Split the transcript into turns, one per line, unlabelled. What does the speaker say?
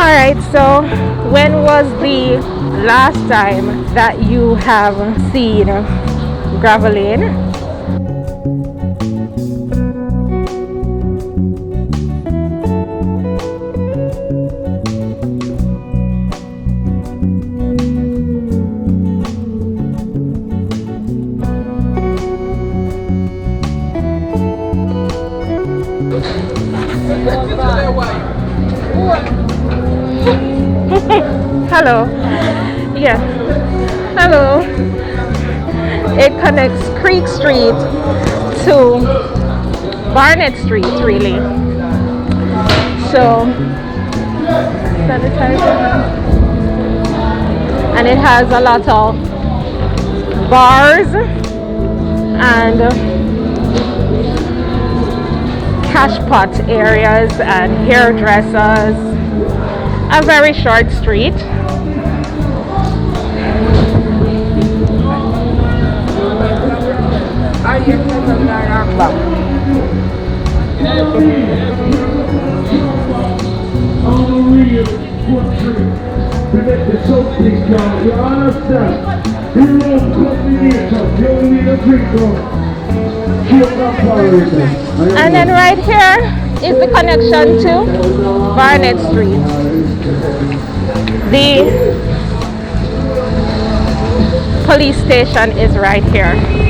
Alright, so when was the last time that you have seen graveling? Hello. Yeah. Hello. It connects Creek Street to Barnett Street, really. So, sanitizer. And it has a lot of bars and cash pot areas and hairdressers. A very short street. And then right here is the connection to Barnett Street. The police station is right here.